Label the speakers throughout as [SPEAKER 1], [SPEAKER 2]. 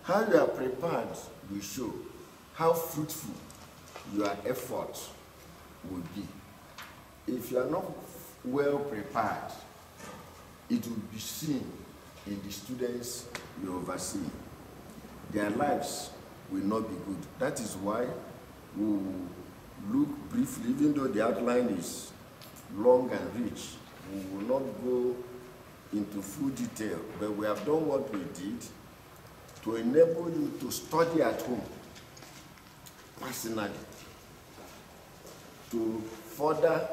[SPEAKER 1] How you are prepared will show how fruitful your effort will be. If you are not well prepared, it will be seen in the students you oversee. Their lives will not be good. That is why we will look briefly, even though the outline is long and rich, we will not go into full detail, but we have done what we did to enable you to study at home personally, to further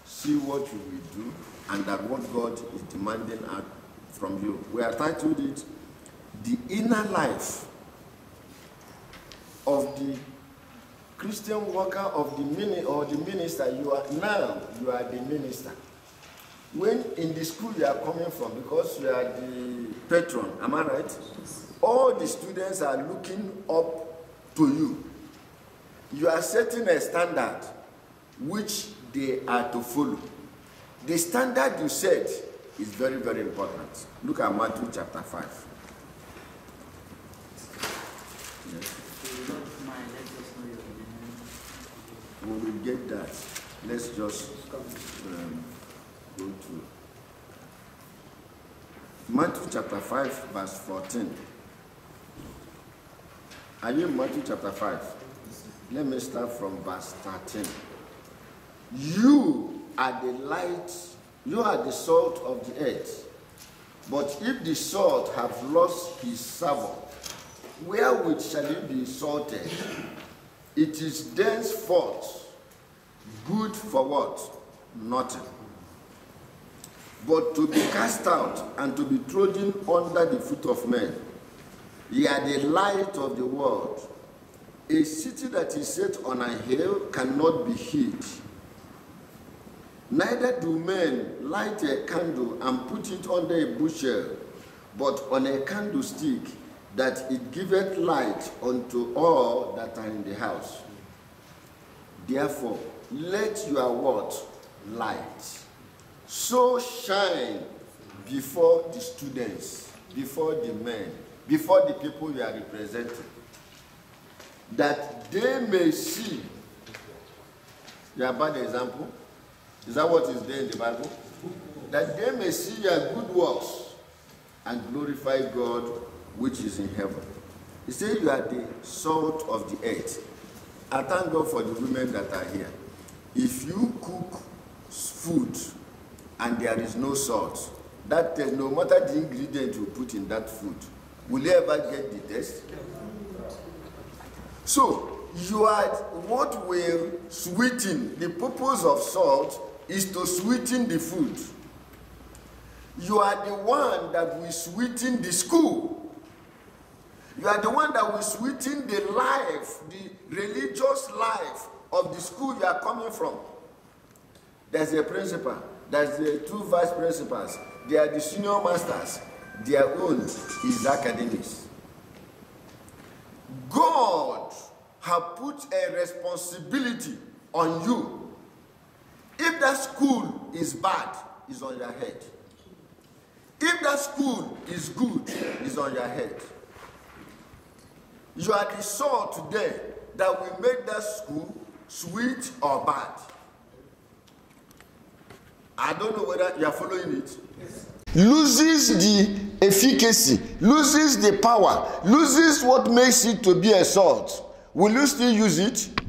[SPEAKER 1] see what you will do and that what God is demanding from you. We are titled it, The Inner Life of the Christian Worker of the minister. You are the minister. When in the school you are coming from, because you are the patron, am I right? All the students are looking up to you. You are setting a standard which they are to follow. The standard you set is very, very important. Look at Matthew chapter 5. Yes. We will get that. Let's just go to Matthew chapter 5, verse 14. Are you in Matthew chapter 5? Let me start from verse 13. You are the light, you are the salt of the earth. But if the salt have lost his savour, wherewith shall it be salted? It is thenceforth good for what? Nothing. But to be cast out and to be trodden under the foot of men. Ye are the light of the world. A city that is set on a hill cannot be hid. Neither do men light a candle and put it under a bushel, but on a candlestick, that it giveth light unto all that are in the house. Therefore, let your what? Light so shine before the students, before the men, before the people you are representing, that they may see. You are a bad example. Is that what is there in the Bible? That they may see your good works and glorify God which is in heaven. He said you are the salt of the earth. I thank God for the women that are here. If you cook food and there is no salt, that no matter the ingredient you put in that food, will you ever get the taste? So, you are what will sweeten. The purpose of salt is to sweeten the food. You are the one that will sweeten the school. You are the one that will sweeten the life, the religious life of the school you are coming from. There's a principal, there's the two vice principals, they are the senior masters. Their own is academics. God has put a responsibility on you. If that school is bad, it's on your head. If that school is good, it's on your head. You are the salt today that will make that school sweet or bad. I don't know whether you are following it. Yes. Loses the efficacy, loses the power, loses what makes it to be a salt. Will you still use it?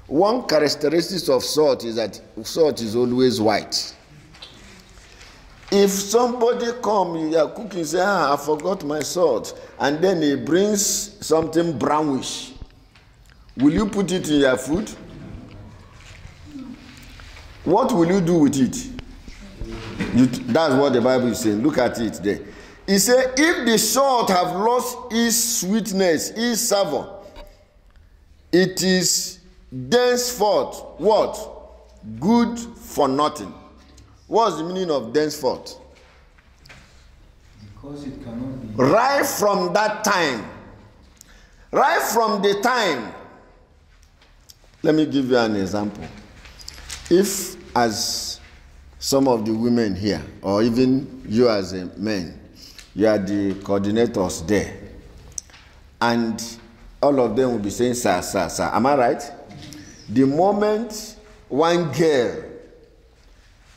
[SPEAKER 1] One characteristic of salt is that salt is always white. If somebody comes, you are cooking, say, I forgot my salt, and then he brings something brownish, will you put it in your food? What will you do with it? That's what the Bible is saying. Look at it there. It says, if the salt have lost its sweetness, its savour, it is thenceforth what? Good for nothing. What's the meaning of thenceforth?
[SPEAKER 2] Because it cannot be.
[SPEAKER 1] Right from that time. Right from the time. Let me give you an example. If, as some of the women here, or even you as a man, you are the coordinators there, and all of them will be saying, sir, sir, sir. Am I right? The moment one girl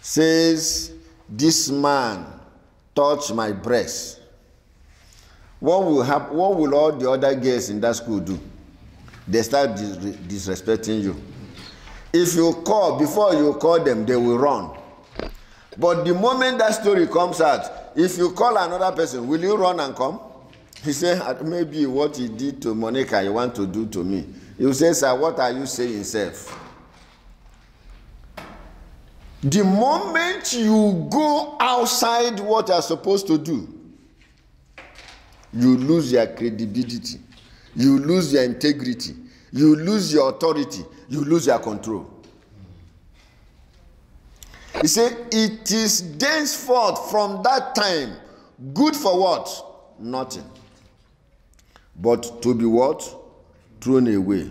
[SPEAKER 1] says, this man touched my breast, what will happen? What will all the other girls in that school do? They start disrespecting you. If you call, before you call them, they will run. But the moment that story comes out, if you call another person, will you run and come? He said, maybe what he did to Monica, you want to do to me. He will say, sir, what are you saying, self? The moment you go outside what you are supposed to do, you lose your credibility, you lose your integrity, you lose your authority, you lose your control. He said, it is thenceforth from that time good for what? Nothing. But to be what? Thrown away.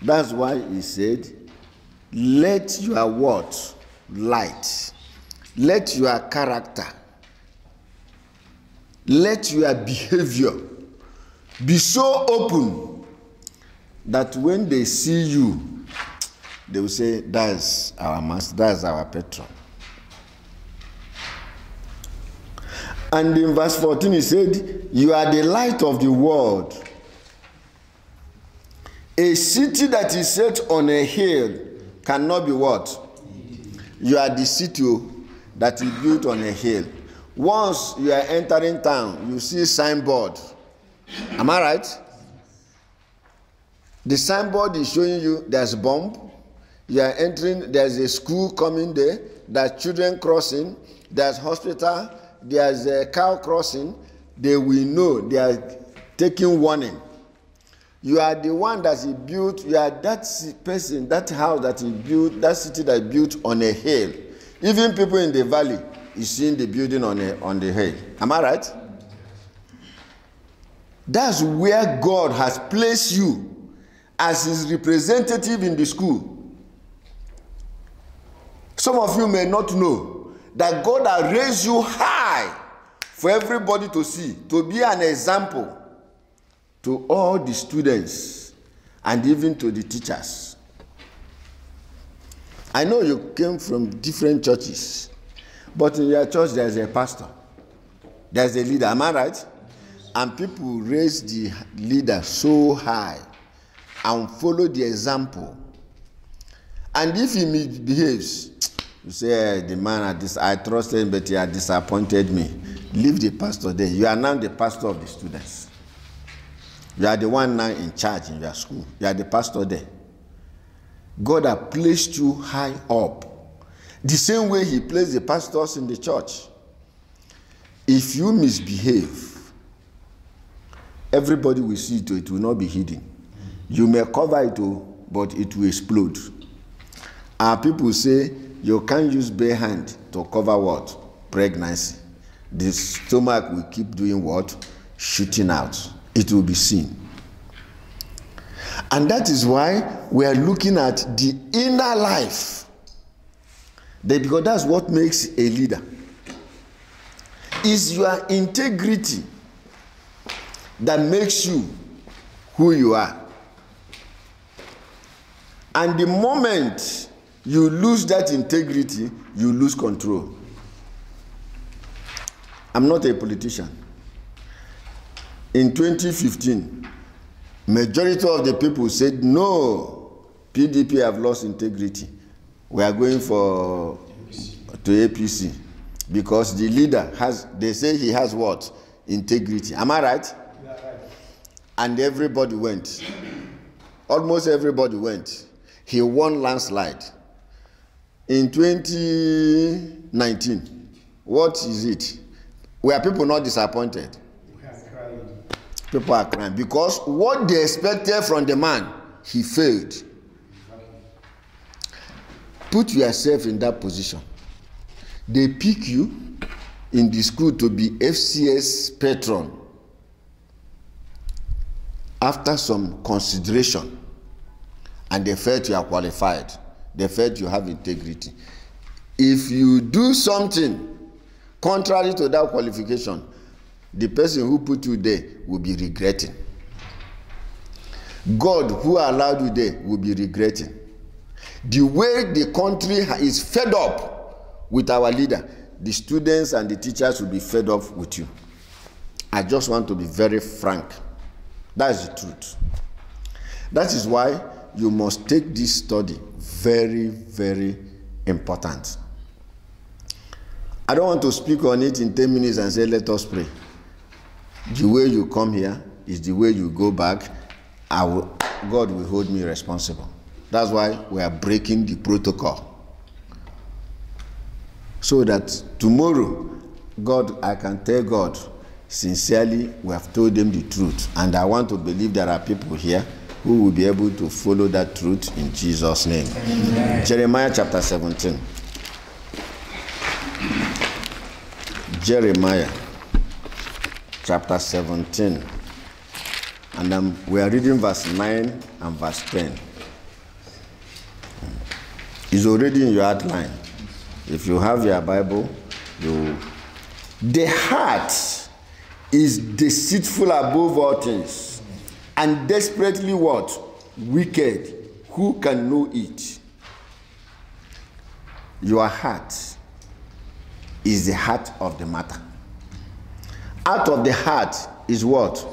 [SPEAKER 1] That's why he said, let your what? Light. Let your character, let your behavior be so open that when they see you, they will say, that's our master, that's our patron. And in verse 14 he said, you are the light of the world. A city that is set on a hill cannot be what? You are the city that is built on a hill. Once you are entering town, you see signboard. Am I right? The signboard is showing you there's bomb. You are entering, there's a school coming there, there's children crossing, there's hospital, there's a cow crossing. They will know, they are taking warning. You are the one that he built, you are that person, that house that he built, that city that he built on a hill. Even people in the valley is seeing the building on the hill. Am I right? That's where God has placed you as his representative in the school. Some of you may not know that God has raised you high for everybody to see, to be an example to all the students and even to the teachers. I know you came from different churches, but in your church there's a pastor, there's a leader, am I right? And people raise the leader so high and follow the example. And if he misbehaves, you say, the man at this, I trusted him, but he had disappointed me. Leave the pastor there. You are now the pastor of the students. You are the one now in charge in your school. You are the pastor there. God has placed you high up. The same way he placed the pastors in the church. If you misbehave, everybody will see it, it will not be hidden. You may cover it, but it will explode. Our people say, you can't use bare hand to cover what? Pregnancy. The stomach will keep doing what? Shooting out. It will be seen. And that is why we are looking at the inner life. Because that's what makes a leader. It's your integrity that makes you who you are. And the moment you lose that integrity, you lose control. I'm not a politician. In 2015, majority of the people said, no, PDP have lost integrity. We are going to APC. Because the leader has, they say he has what? Integrity. Am I right? Yeah, right. And everybody went. Almost everybody went. He won landslide. In 2019, what is it? Were people not disappointed? People are crying because what they expected from the man, he failed. Put yourself in that position. They pick you in the school to be FCS patron. After some consideration, and they felt you are qualified, they felt you have integrity. If you do something contrary to that qualification, the person who put you there will be regretting. God who allowed you there will be regretting. The way the country is fed up with our leader, the students and the teachers will be fed up with you. I just want to be very frank. That's the truth. That is why you must take this study very, very important. I don't want to speak on it in 10 minutes and say, let us pray. The way you come here is the way you go back. God will hold me responsible. That's why we are breaking the protocol. So that tomorrow, I can tell God, sincerely, we have told them the truth. And I want to believe there are people here who will be able to follow that truth in Jesus' name. Amen. Jeremiah chapter 17. Jeremiah chapter 17. And we are reading verse 9 and verse 10. It's already in your outline. If you have your Bible, the heart is deceitful above all things, and desperately what? Wicked. Who can know it? Your heart is the heart of the matter. Out of the heart is what?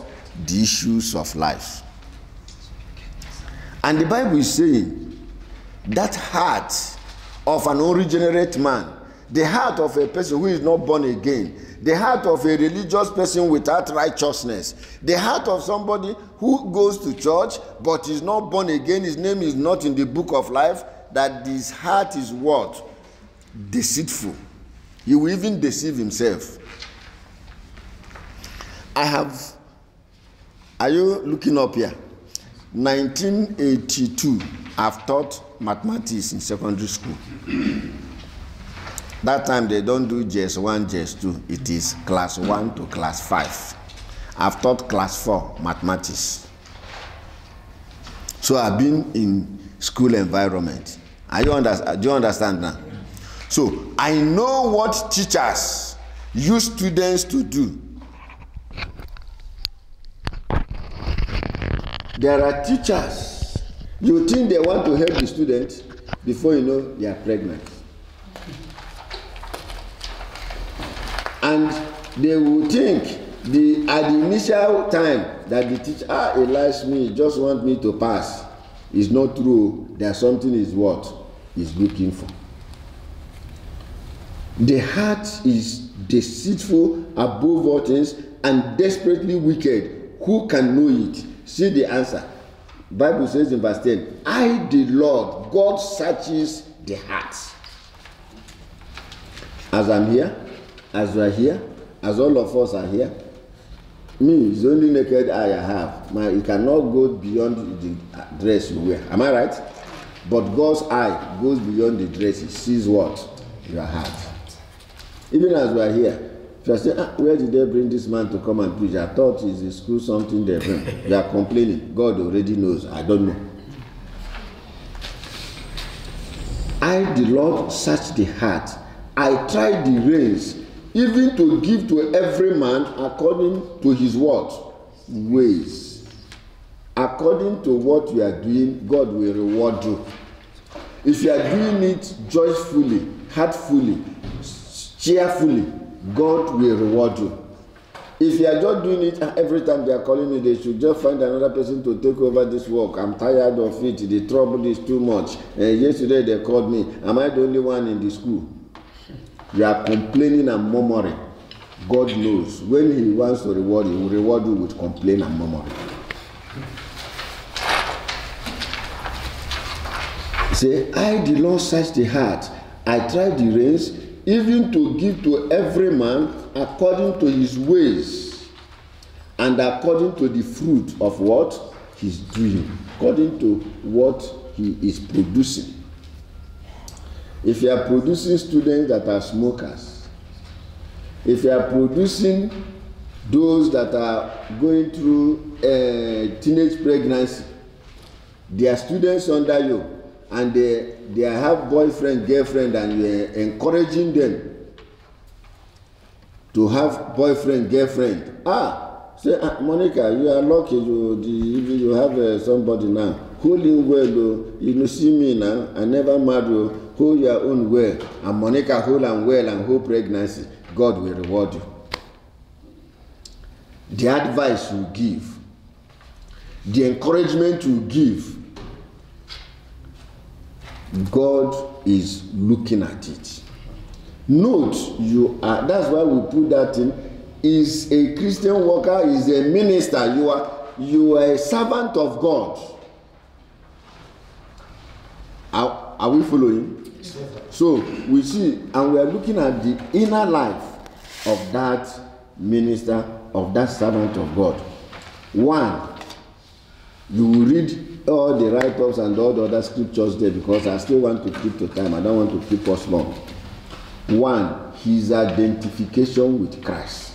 [SPEAKER 1] The issues of life. And the Bible is saying that heart of an unregenerate man, the heart of a person who is not born again, the heart of a religious person without righteousness, the heart of somebody who goes to church but is not born again, his name is not in the book of life, that his heart is what? Deceitful. He will even deceive himself. Are you looking up here? 1982, I've taught mathematics in secondary school. That time they don't do JS1, JS2. It is class 1 to class 5. I've taught class 4 mathematics. So I've been in school environment. Do you understand now? So I know what teachers use students to do. There are teachers, you think they want to help the student, before you know they are pregnant. And they will think at the initial time that the teacher, he likes me, just want me to pass. It's not true. There's something is what he's looking for. The heart is deceitful above all things and desperately wicked. Who can know it? See the answer. Bible says in verse 10, I, the Lord, God searches the hearts. As I'm here, as you are here, as all of us are here, me is the only naked eye I have. It cannot go beyond the dress you wear. Am I right? But God's eye goes beyond the dress. He sees what? Your heart. Even as we are here, if you are saying, where did they bring this man to come and preach? I thought it's a school something they bring. They are complaining. God already knows. I don't know. I, the Lord, search the heart. I try the reins, even to give to every man according to his what? Ways. According to what you are doing, God will reward you. If you are doing it joyfully, heartfully, cheerfully, God will reward you. If you are just doing it every time they are calling me, they should just find another person to take over this work. I'm tired of it. The trouble is too much. Yesterday they called me. Am I the only one in the school? You are complaining and murmuring. God knows. When he wants to reward you, he will reward you with complaint and murmuring. Say, I, the Lord, search the heart. I try the reins, even to give to every man according to his ways and according to the fruit of what he's doing, according to what he is producing. If you are producing students that are smokers, if you are producing those that are going through teenage pregnancy, they are students under you, and they have boyfriend, girlfriend, and you're encouraging them to have boyfriend, girlfriend. Say, Monica, you are lucky. You have somebody now. Hold him well, you see me now. I never married. Hold your own well, and Monica hold and well and hold pregnancy. God will reward you. The advice you give, the encouragement you give, God is looking at it. Note, you are. That's why we put that in. Is a Christian worker, is a minister. You are a servant of God. Are we following? So we see, and we are looking at the inner life of that minister, of that servant of God. One, you will read all the write-ups and all the other scriptures there, because I still want to keep to time. I don't want to keep us long. One, his identification with Christ.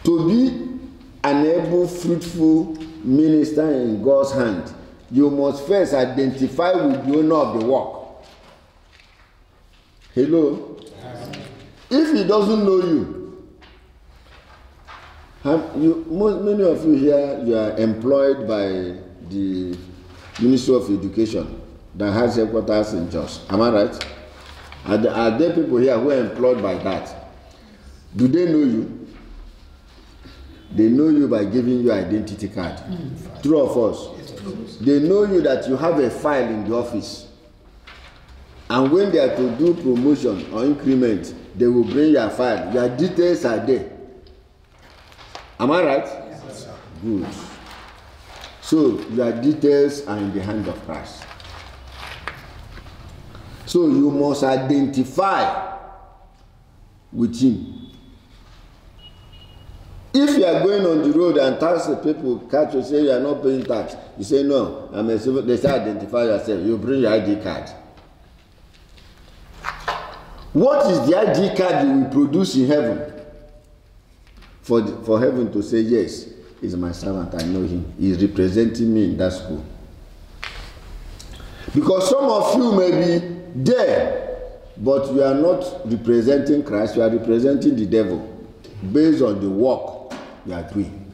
[SPEAKER 1] To be an able, fruitful minister in God's hand, you must first identify with the owner of the work. Hello? If he doesn't know many of you here, you are employed by the Ministry of Education that has headquarters in Jos. Am I right? Are there people here who are employed by that? Do they know you? They know you by giving you identity card. True or false? They know you that you have a file in the office. And when they are to do promotion or increment, they will bring your file. Your details are there. Am I right? Yes, sir. Good. So your details are in the hand of Christ. So you must identify with him. If you are going on the road and tax people catch you, say you are not paying tax, you say no, I'm a civil. They say identify yourself. You bring your ID card. What is the ID card you will produce in heaven? For heaven to say, yes, he's my servant, I know him. He's representing me in that school. Because some of you may be there, but you are not representing Christ, you are representing the devil based on the work you are doing.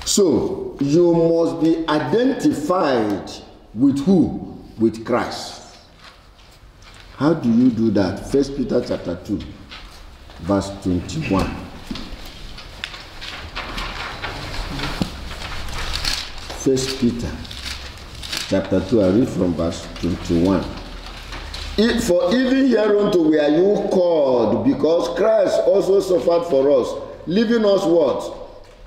[SPEAKER 1] So you must be identified with who? With Christ. How do you do that? 1 Peter chapter 2, verse 21. 1 Peter chapter 2, I read from verse 21. For even hereunto were you called, because Christ also suffered for us, leaving us what?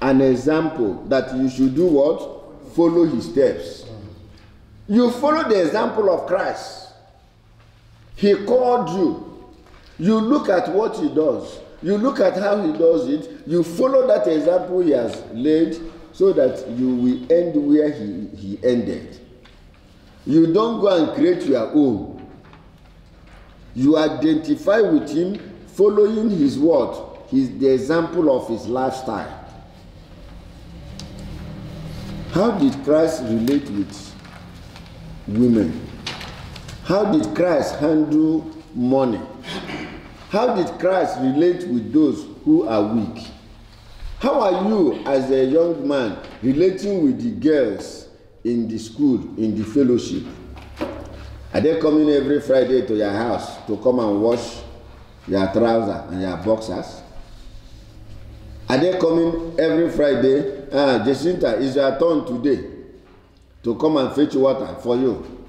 [SPEAKER 1] An example, that you should do what? Follow his steps. You follow the example of Christ. He called you. You look at what he does. You look at how he does it. You follow that example he has laid, so that you will end where he ended. You don't go and create your own. You identify with him, following his word. He's the example of his lifestyle. How did Christ relate with women? How did Christ handle money? How did Christ relate with those who are weak? How are you, as a young man, relating with the girls in the school, in the fellowship? Are they coming every Friday to your house to come and wash your trousers and your boxers? Are they coming every Friday? Jacinta, it's your turn today to come and fetch water for you.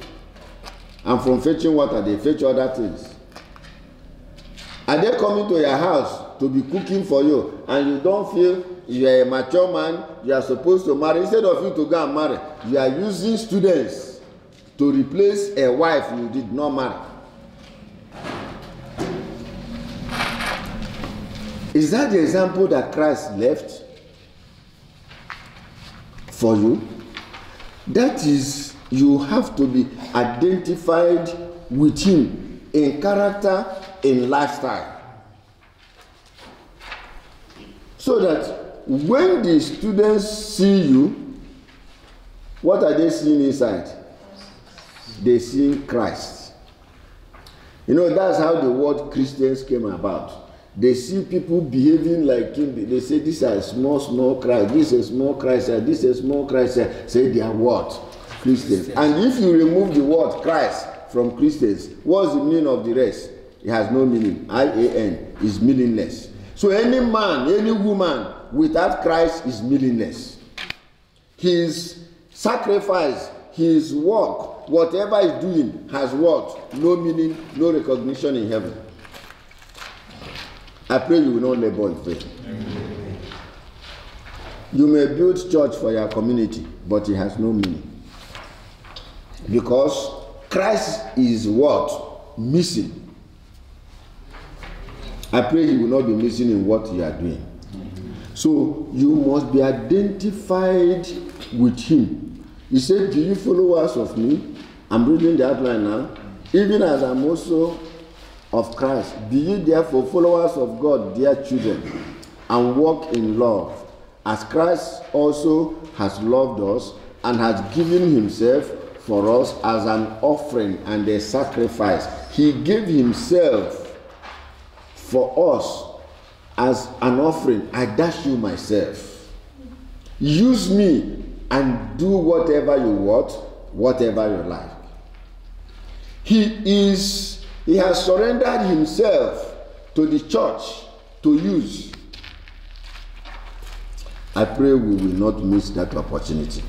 [SPEAKER 1] And from fetching water, they fetch other things. Are they coming to your house to be cooking for you, and you don't feel you are a mature man, you are supposed to marry? Instead of you to go and marry, you are using students to replace a wife you did not marry. Is that the example that Christ left for you? That is, you have to be identified with him in character, in lifestyle. So that when the students see you, What are they seeing inside? They see Christ. You know, that's how the word Christians came about. They see people behaving like him. They say, this is small Christ. This is small Christ. This is small Christ. Say they are what? Christians. And if you remove the word Christ from Christians, what's the meaning of the rest? It has no meaning. I-A-N is meaningless. So any man, any woman without Christ is meaningless. His sacrifice, his work, whatever he's doing has what? No meaning, no recognition in heaven. I pray you will not labor in faith. You may build church for your community, but it has no meaning. Because Christ is what? Missing. I pray you will not be missing in what you are doing. So you must be identified with him. He said, do you followers of me? I'm reading the outline now. Even as I'm also of Christ, be ye therefore followers of God, dear children, and walk in love, as Christ also has loved us and has given himself for us as an offering and a sacrifice. He gave himself for us as an offering. I dash you myself. Use me and do whatever you want, whatever you like. He has surrendered himself to the church to use. I pray we will not miss that opportunity.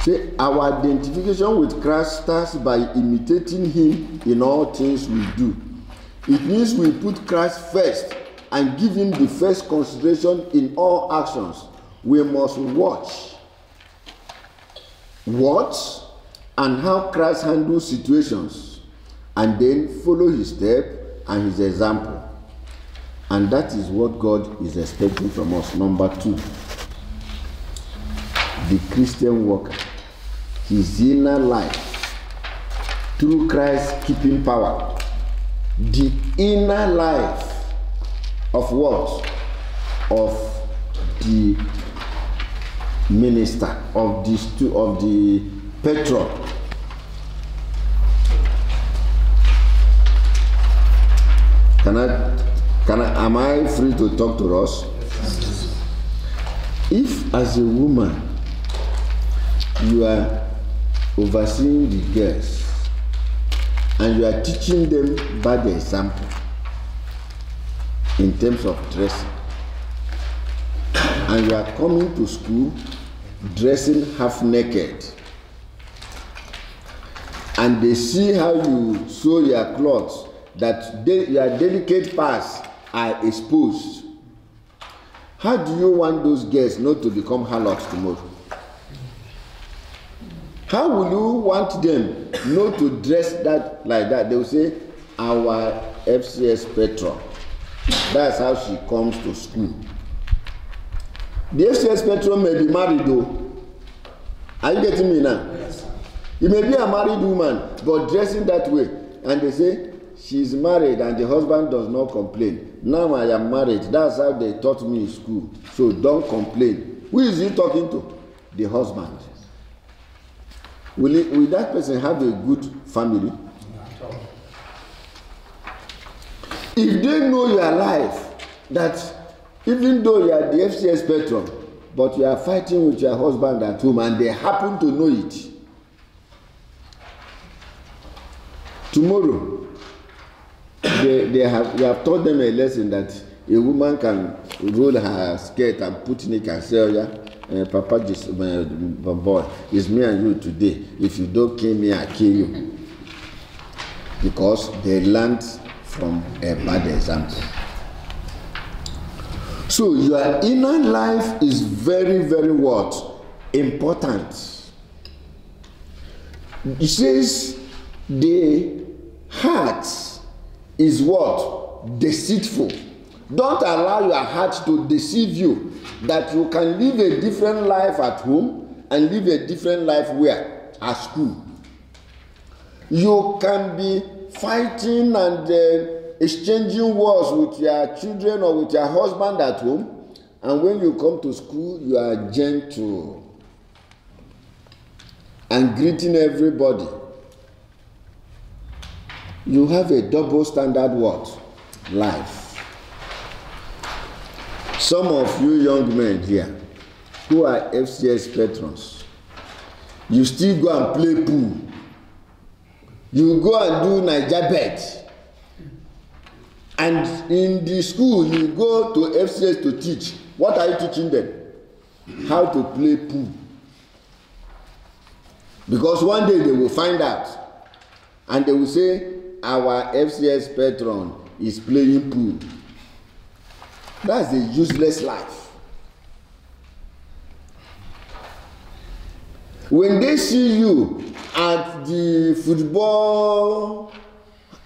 [SPEAKER 1] See, our identification with Christ starts by imitating him in all things we do. It means we put Christ first and give him the first consideration in all actions. We must watch and how Christ handles situations, and then follow his step and his example. And that is what God is expecting from us. Number 2, the Christian worker, his inner life through Christ's keeping power. The inner life of what? Of the minister, of the patron. Am I free to talk to us? If as a woman you are overseeing the girls and you are teaching them by the example in terms of dressing, and you are coming to school dressing half naked, and they see how you sew your clothes, that your delicate parts are exposed, how do you want those girls not to become harlots tomorrow? How will you want them not to dress that like that? They will say, our FCS patron. That's how she comes to school. The FCS patron may be married though. Are you getting me now? Yes. He may be a married woman, but dressing that way. And they say, she's married and the husband does not complain. Now I am married. That's how they taught me in school. So don't complain. Who is he talking to? The husband. Will that person have a good family? If they know your life, that even though you are the FCS patron, but you are fighting with your husband at home and they happen to know it, tomorrow you have taught them a lesson that a woman can roll her skirt and put in it and say, oh yeah, Papa, just boy, it's me and you today. If you don't kill me, I kill you. Because they learned from a bad example. So your inner life is very, very what? Important. It says the heart is what? Deceitful. Don't allow your heart to deceive you, that you can live a different life at home and live a different life where? At school. You can be fighting and exchanging wars with your children or with your husband at home, and when you come to school, you are gentle. and greeting everybody, you have a double standard what? Life. Some of you young men here who are FCS patrons, you still go and play pool. You go and do Naija bet. And in the school, you go to FCS to teach. What are you teaching them? How to play pool. Because one day they will find out. And they will say, our FCS patron is playing pool. That's a useless life. When they see you at the football,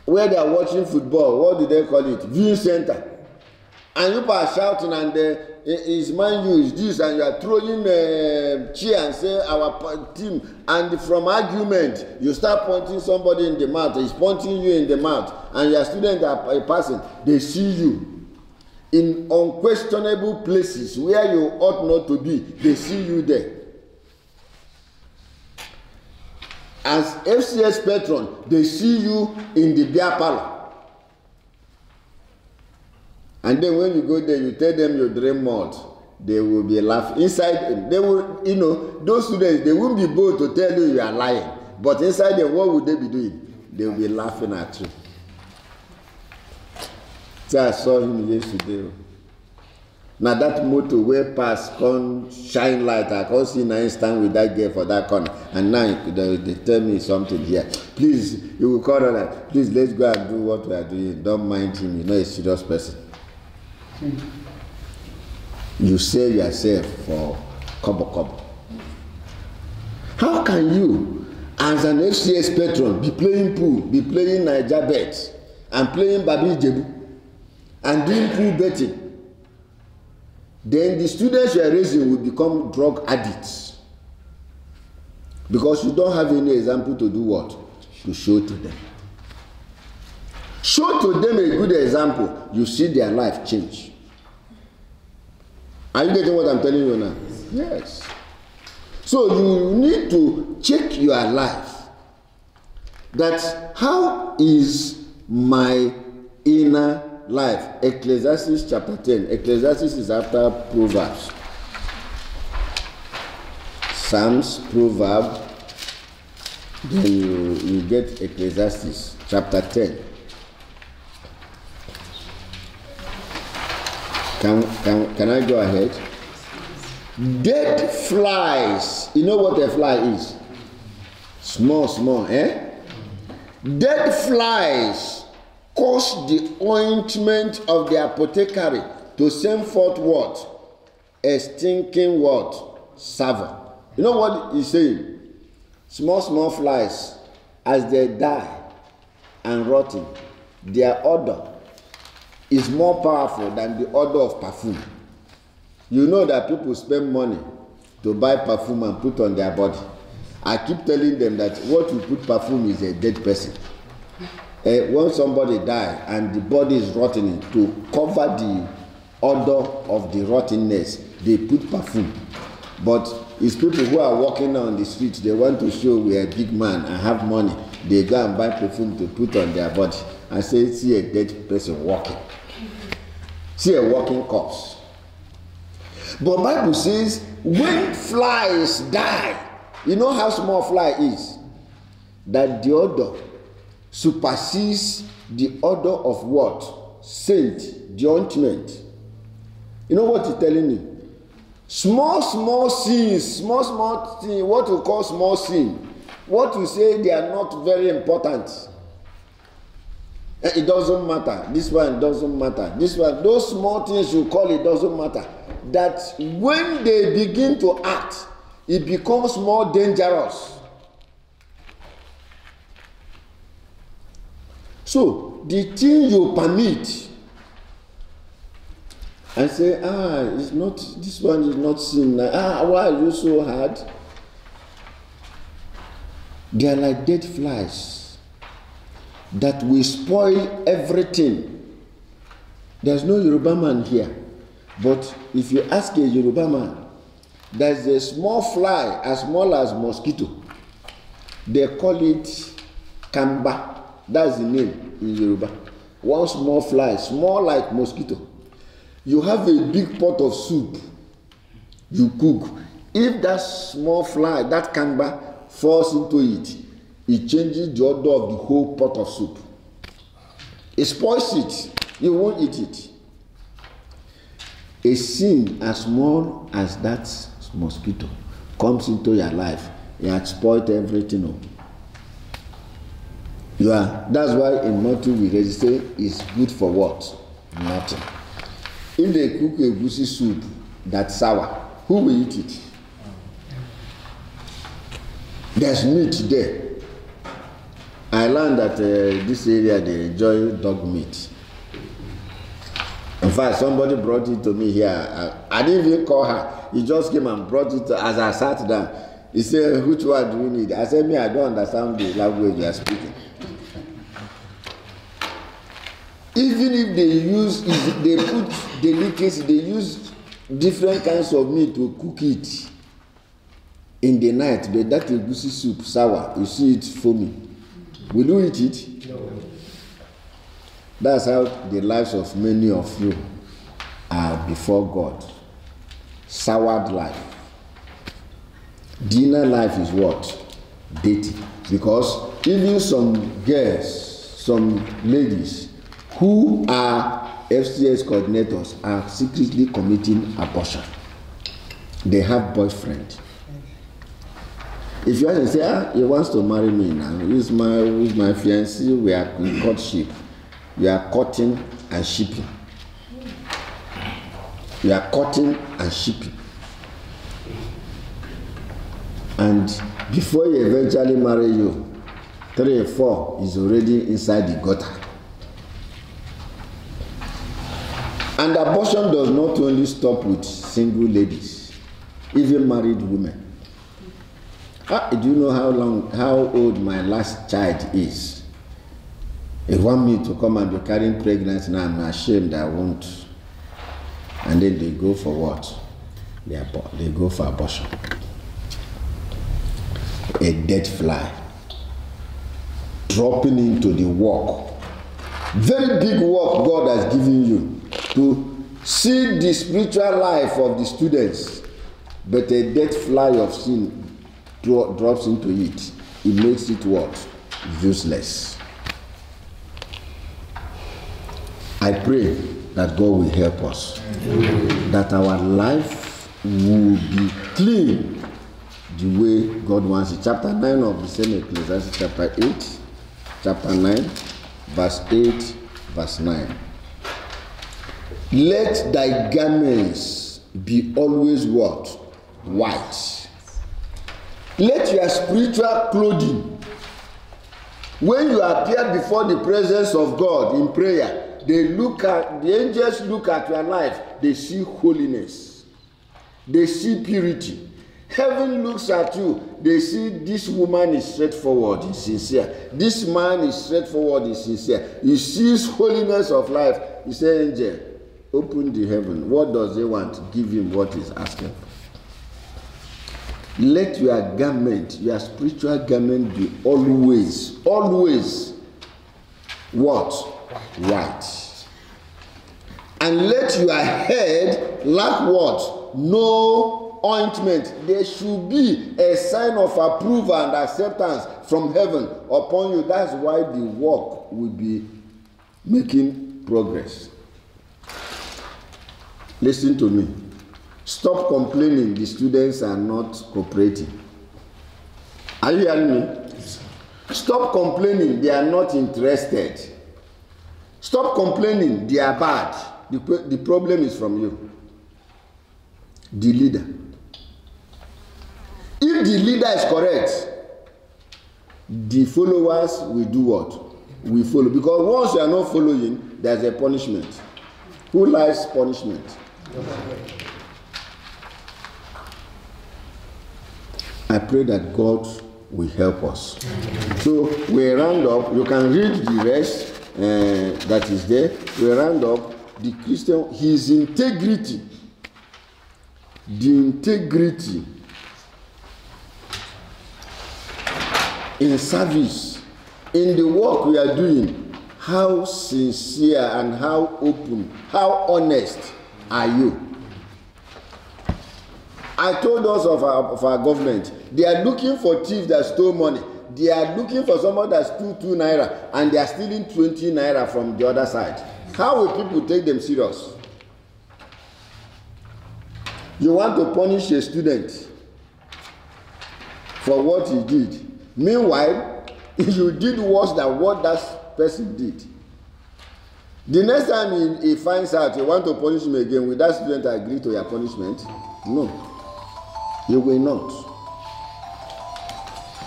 [SPEAKER 1] where they are watching football, what do they call it? Viewing center. And you are shouting and is Man U is this, and you are throwing a chair and say our team, and from argument you start pointing somebody in the mouth. He's pointing you in the mouth, and your students are passing. They see you in unquestionable places where you ought not to be. They see you there. As FCS patron, they see you in the beer parlor. And then when you go there, you tell them you drink malt. They will be laughing. Inside, they will, those students, they won't be bold to tell you are lying. But inside them, what would they be doing? They will be laughing at you. So I saw him yesterday. Now that motor where pass come shine light, I can't see now stand with that girl for that corner. And now they tell me something here. Please, you will call her that. Please, let's go and do what we are doing. Don't mind him. You know, a serious person. You save yourself for kobo. How can you, as an FCS patron, be playing pool, be playing Naija bet, and playing Babi Jebu, and doing pool betting? Then the students you are raising will become drug addicts. Because you don't have any example to do what? To show to them. Show to them a good example, you see their life change. Are you getting what I'm telling you now? Yes. So you need to check your life. That how is my inner life? Ecclesiastes chapter 10. Ecclesiastes is after Proverbs. Psalms, Proverbs. Then you get Ecclesiastes chapter 10. Can I go ahead? Dead flies. You know what a fly is? Small, eh? Dead flies cause the ointment of the apothecary to send forth what? A stinking what? Savour. You know what he's saying? Small flies, as they die and rotting, their odor is more powerful than the odor of perfume. You know that people spend money to buy perfume and put on their body. I keep telling them that what you put perfume is a dead person. When somebody dies and the body is rotting, to cover the odor of the rottenness, they put perfume. But it's people who are walking on the street, they want to show we are a big man and have money. They go and buy perfume to put on their body. I say, see a dead person walking. See a walking corpse. But Bible says, when flies die, you know how small fly is? That the odor supersedes the odor of what? Scent, the ointment. You know what he's telling me? Small sins, small things, what you call small sin, what you say they are not very important. It doesn't matter. This one doesn't matter. This one, those small things you call it doesn't matter. That when they begin to act, it becomes more dangerous. So the thing you permit and say, it's not, this one is not sin. Why are you so hard? They are like dead flies that will spoil everything. There's no Yoruba man here. But if you ask a Yoruba man, there's a small fly as small as mosquito They call it kamba. That's the name in Yoruba. One small fly, small like mosquito. You have a big pot of soup. You cook. If that small fly, that kamba, falls into it, it changes the odor of the whole pot of soup. It spoils it. You won't eat it. A sin as small as that mosquito comes into your life, it has spoiled everything. That's why in Matthew we say it's good for what? Nothing. If they cook a goosey soup that's sour, who will eat it? There's meat there. I learned that this area they enjoy dog meat. In fact, somebody brought it to me here. I didn't even call her. He just came and brought it as I sat down. He said, which one do you need? I said, I don't understand the language you are speaking. Even if they put delicacy, they use different kinds of meat to cook it in the night. But that egusi soup, sour, you see it foaming. Will you eat it? No. That's how the lives of many of you are before God. Soured life. Dinner life is what? Dating. Because even some girls, some ladies who are FCS coordinators are secretly committing abortion. They have boyfriend. If you ask and say, he wants to marry me now, with my fiancé, we are in courtship. We are courting and shipping. We are courting and shipping. And before he eventually marry you, 3 or 4 is already inside the gutter. And abortion does not only stop with single ladies, even married women. Do you know how old my last child is? They want me to come and be carrying pregnancy now. I'm ashamed I won't. And then they go for what? They go for abortion. A dead fly dropping into the work. Very big work God has given you to see the spiritual life of the students, but a dead fly of sin drops into it. It makes it what? Useless. I pray that God will help us. Amen. That our life will be clean the way God wants it. Chapter 9 of the same Ecclesiastes, chapter 8, chapter 9, verse 8, verse 9. Let thy garments be always what? White. Let your spiritual clothing, when you appear before the presence of God in prayer, the angels look at your life, they see holiness, they see purity. Heaven looks at you, they see this woman is straightforward, is sincere. This man is straightforward, is sincere. You see holiness of life. You say, angel, open the heaven. What does he want? Give him what he's asking for. Let your garment, your spiritual garment be always what? White. And let your head lack what? No ointment. There should be a sign of approval and acceptance from heaven upon you. That's why the work will be making progress. Listen to me. Stop complaining the students are not cooperating. Are you hearing me? Stop complaining they are not interested. Stop complaining they are bad. The problem is from you. The leader. If the leader is correct, the followers will do what? We follow. Because once you are not following, there's a punishment. Who likes punishment? I pray that God will help us. So we round up. You can read the rest that is there. We round up the Christian, his integrity. The integrity in service, in the work we are doing, how sincere and how open, how honest are you? I told us of our government, they are looking for thieves that stole money. They are looking for someone that stole 2 naira and they are stealing 20 naira from the other side. How will people take them serious? You want to punish a student for what he did. Meanwhile, you did worse than what that person did. The next time he finds out you want to punish him again, will that student agree to your punishment? No. You will not.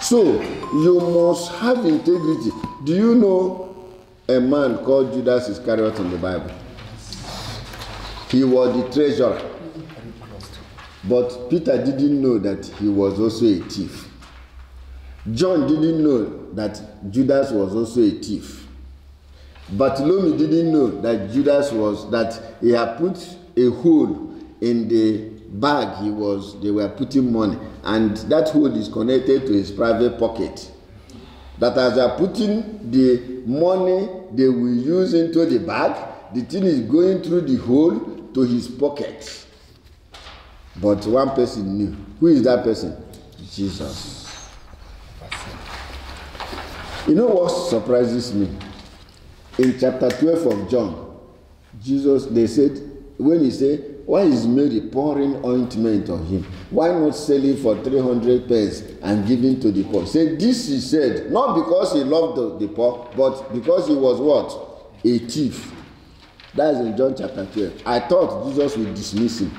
[SPEAKER 1] So, you must have integrity. Do you know a man called Judas Iscariot in the Bible? He was the treasurer. But Peter didn't know that he was also a thief. John didn't know that Judas was also a thief. Bartholomew didn't know that that he had put a hole in the bag they were putting money, and that hole is connected to his private pocket. That as they are putting the money they will use into the bag, the thing is going through the hole to his pocket. But one person knew. Who is that person? Jesus. You know what surprises me? In chapter 12 of John, Jesus, they said, when he said, why is Mary pouring ointment on him? Why not sell it for 300 pence and giving to the poor? Say this he said, not because he loved the poor, but because he was what? A thief. That is in John chapter 12. I thought Jesus would dismiss him.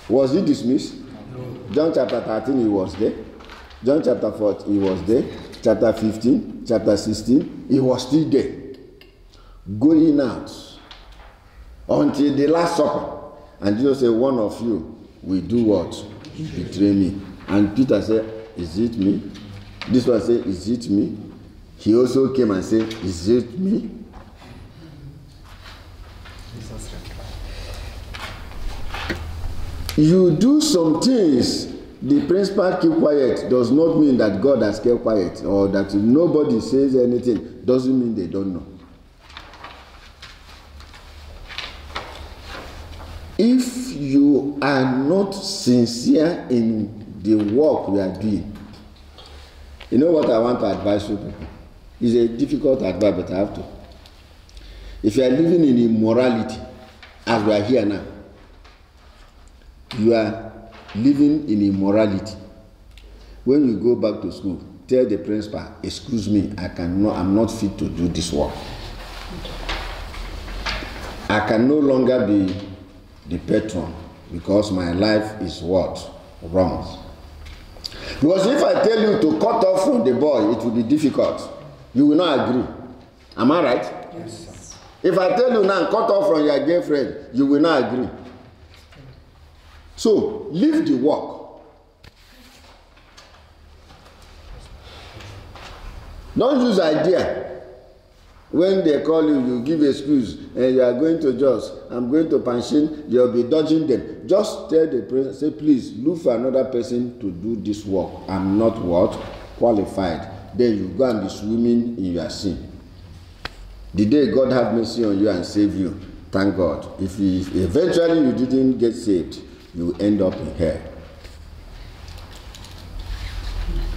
[SPEAKER 1] Was he dismissed? No. John chapter 13, he was there. John chapter 14, he was there. Chapter 15, chapter 16, he was still there. Going out until the Last Supper. And Jesus said, one of you will do what? Betray me. And Peter said, is it me? This one said, is it me? He also came and said, is it me? You do some things, the principal keep quiet does not mean that God has kept quiet, or that nobody says anything doesn't mean they don't know. If you are not sincere in the work we are doing, you know what I want to advise you people? It's a difficult advice, but I have to. If you are living in immorality, as we are here now, you are living in immorality. When you go back to school, tell the principal, excuse me, I'm not fit to do this work. I can no longer be the patron because my life is what? Wrong. Because if I tell you to cut off from the boy, it will be difficult. You will not agree. Am I right?
[SPEAKER 2] Yes.
[SPEAKER 1] If I tell you now, cut off from your girlfriend, you will not agree. So, leave the work. Don't use idea. When they call you, you give excuse, and you are going to just, I'm going to pension, you'll be dodging them. Just tell the person, say, please, look for another person to do this work. I'm not what? Qualified. Then you go and be swimming in your sin. The day God have mercy on you and save you, thank God. If eventually you didn't get saved, you will end up in hell.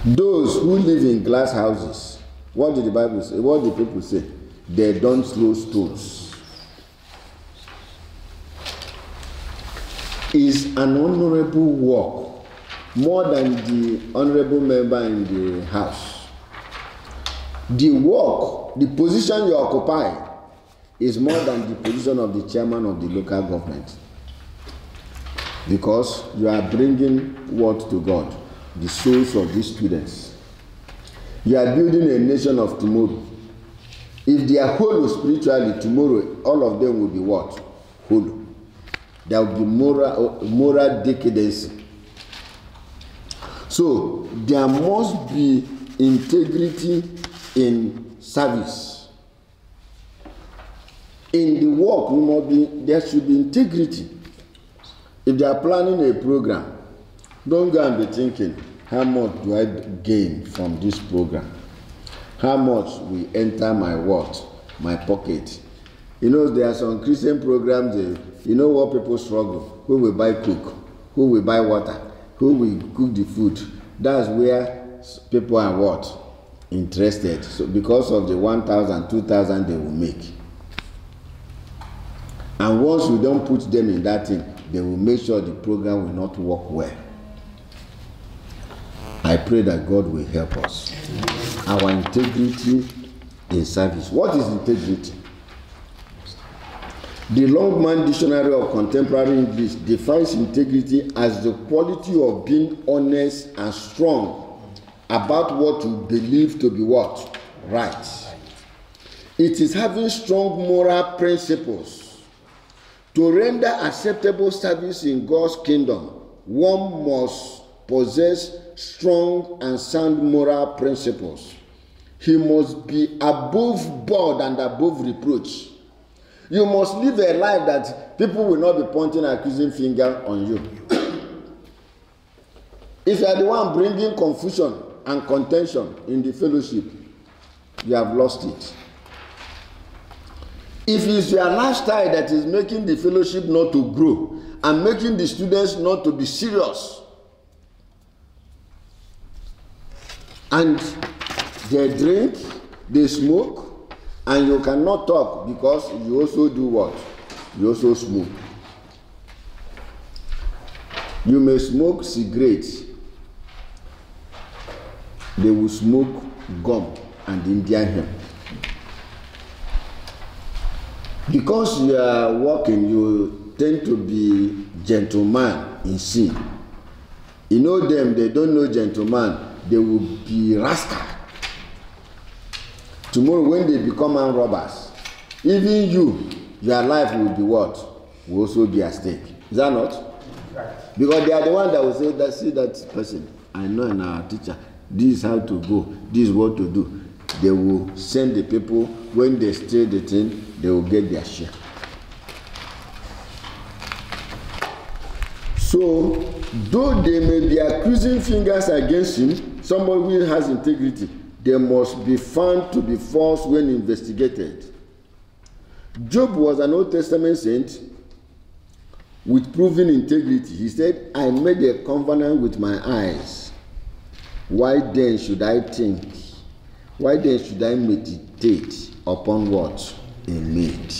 [SPEAKER 1] Those who live in glass houses, what did the Bible say? What do people say? They don't throw stones. Is an honorable work more than the honorable member in the house. The work, the position you occupy, is more than the position of the chairman of the local government. Because you are bringing what to God? The souls of these students. You are building a nation of tomorrow. If they are hollow spiritually, tomorrow all of them will be what? Hollow. There will be moral decadency. So there must be integrity in service. In the work, there should be integrity. If they are planning a program, don't go and be thinking, how much do I gain from this program? How much will enter my what? My pocket. You know, there are some Christian programs, you know what people struggle? Who will buy cook? Who will buy water? Who will cook the food? That's where people are what? Interested. So because of the 1,000, 2,000 they will make. And once you don't put them in that thing, they will make sure the program will not work well. I pray that God will help us. Our integrity in service. What is integrity? The Longman Dictionary of Contemporary English defines integrity as the quality of being honest and strong about what you believe to be what? Right. It is having strong moral principles. To render acceptable service in God's kingdom, one must possess strong and sound moral principles. He must be above board and above reproach. You must live a life that people will not be pointing an accusing finger on you. If you are the one bringing confusion and contention in the fellowship, you have lost it. If it's your lifestyle that is making the fellowship not to grow and making the students not to be serious, and they drink, they smoke, and you cannot talk because you also do what? You also smoke. You may smoke cigarettes. They will smoke gum and Indian hemp. Because you are working, you tend to be gentleman in sin. You know them, they don't know gentleman, they will be rascal. Tomorrow when they become armed robbers, even you, your life will be what? Will also be at stake. Is that not? Right. Because they are the one that will say that, see that person, I know in our teacher, this is how to go, this is what to do. They will send the people, when they steal the thing, they will get their share. So, though they may be accusing fingers against him, somebody who has integrity, they must be found to be false when investigated. Job was an Old Testament saint with proven integrity. He said, I made a covenant with my eyes. Why then should I think? Why then should I meditate upon what? A maid.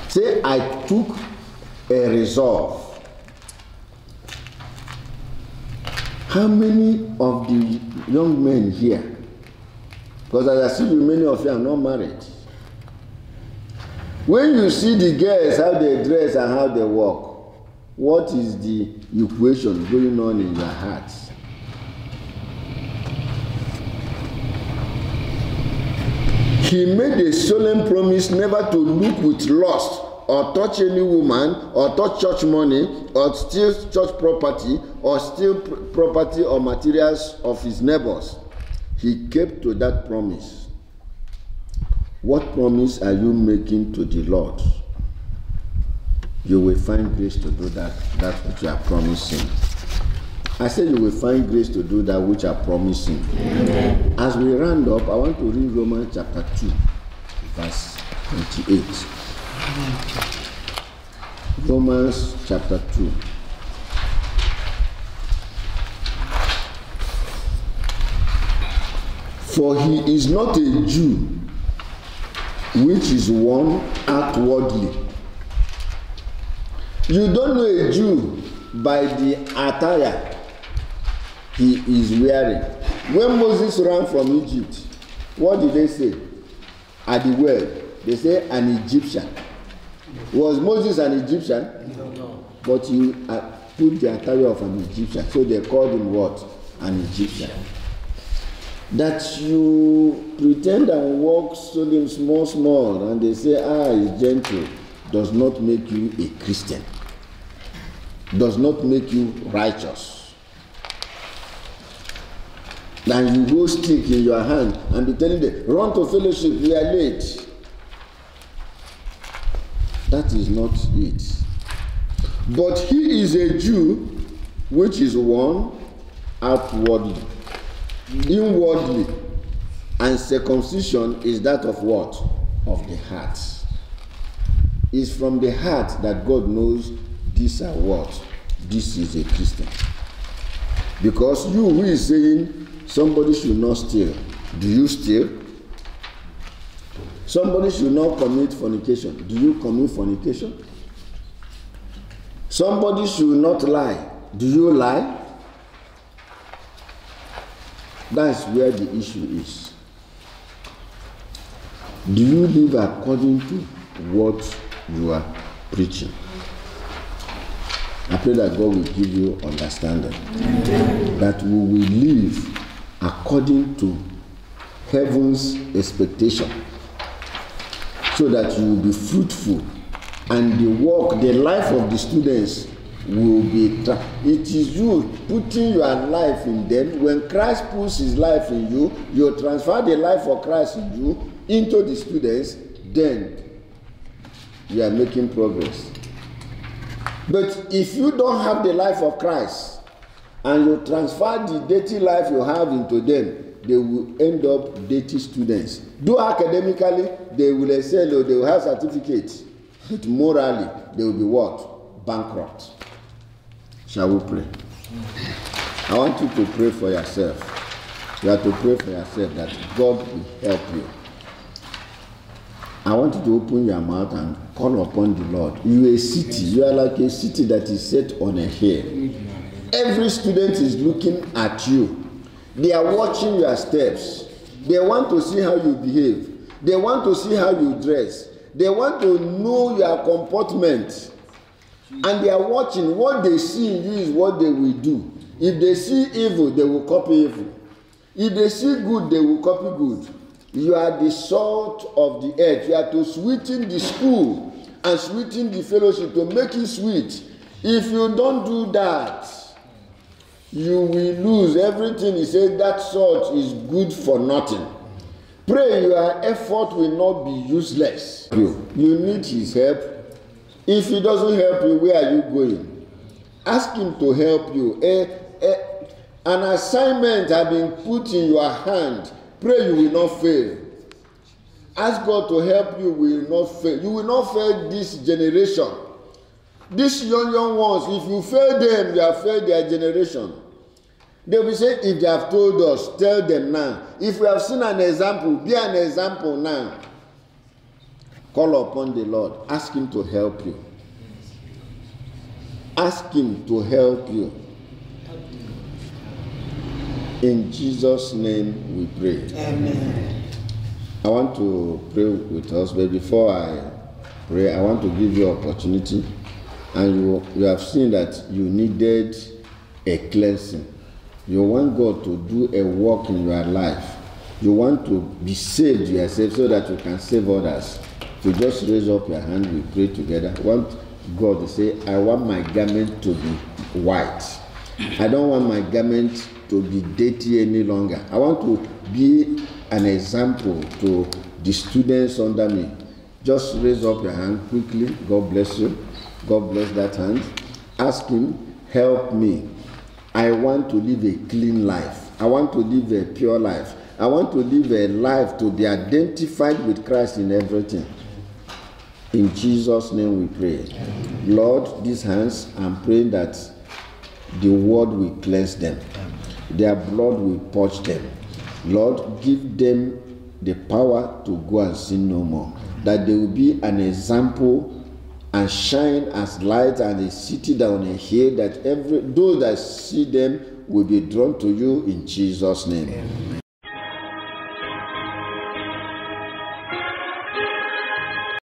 [SPEAKER 1] Say, I took a resolve. How many of the young men here, because as I see you, many of you are not married, when you see the girls, how they dress and how they walk, what is the equation going on in your hearts? He made a solemn promise never to look with lust or touch any woman or touch church money or steal church property or steal property or materials of his neighbors. He kept to that promise. What promise are you making to the Lord? You will find grace to do that which you are promising. I said you will find grace to do that which you are promising. Amen. As we round up, I want to read Romans chapter 2, verse 28. Romans chapter 2. For he is not a Jew, which is one outwardly. You don't know a Jew by the attire he is wearing. When Moses ran from Egypt, what did they say? At the well, they say an Egyptian. Was Moses an Egyptian? No. But he put the attire of an Egyptian, so they called him what? An Egyptian. That you pretend and walk so small, and they say, he's gentle, does not make you a Christian. Does not make you righteous. And you go stick in your hand and be telling them, run to fellowship, we are late. That is not it. But he is a Jew, which is one outwardly, inwardly, and circumcision is that of what? Of the heart. It's from the heart that God knows these are what? This is a Christian. Because you who is saying somebody should not steal, do you steal? Somebody should not commit fornication, do you commit fornication? Somebody should not lie, do you lie? That's where the issue is. Do you live according to what you are preaching? I pray that God will give you understanding. That we will live according to heaven's expectation, so that you will be fruitful, and the work, the life of the students will be. It is you putting your life in them. When Christ puts his life in you, you transfer the life of Christ in you into the students, then you are making progress. But if you don't have the life of Christ and you transfer the dirty life you have into them, they will end up dirty students. Though academically they will excel or they will have certificates, but morally they will be what? Bankrupt. Shall we pray? I want you to pray for yourself. You have to pray for yourself that God will help you. I want you to open your mouth and call upon the Lord. You are a city. You are like a city that is set on a hill. Every student is looking at you. They are watching your steps. They want to see how you behave. They want to see how you dress. They want to know your comportment. And they are watching. What they see in you is what they will do. If they see evil, they will copy evil. If they see good, they will copy good. You are the salt of the earth. You are to sweeten the school and sweeten the fellowship to make it sweet. If you don't do that, you will lose everything. He said that salt is good for nothing. Pray your effort will not be useless. You need his help. If he doesn't help you, where are you going? Ask him to help you. An assignment has been put in your hand. Pray you will not fail. Ask God to help you, will not fail. You will not fail this generation. These young ones, if you fail them, you have failed their generation. They will say, if they have told us, tell them now. If we have seen an example, be an example now. Call upon the Lord. Ask him to help you. Ask him to help you. In Jesus' name we pray. Amen. I want to pray with us, but before I pray, I want to give you an opportunity. And you have seen that you needed a cleansing. You want God to do a work in your life. You want to be saved yourself so that you can save others. So just raise up your hand, we pray together. I want God to say, I want my garment to be white. I don't want my garment to be dirty any longer. I want to be an example to the students under me. Just raise up your hand quickly. God bless you. God bless that hand. Ask him, help me. I want to live a clean life. I want to live a pure life. I want to live a life to be identified with Christ in everything. In Jesus' name we pray. Lord, these hands, I'm praying that the word will cleanse them. Their blood will purge them. Lord, give them the power to go and sin no more. That they will be an example and shine as light and a city down a hill, that those that see them will be drawn to you in Jesus' name. Amen.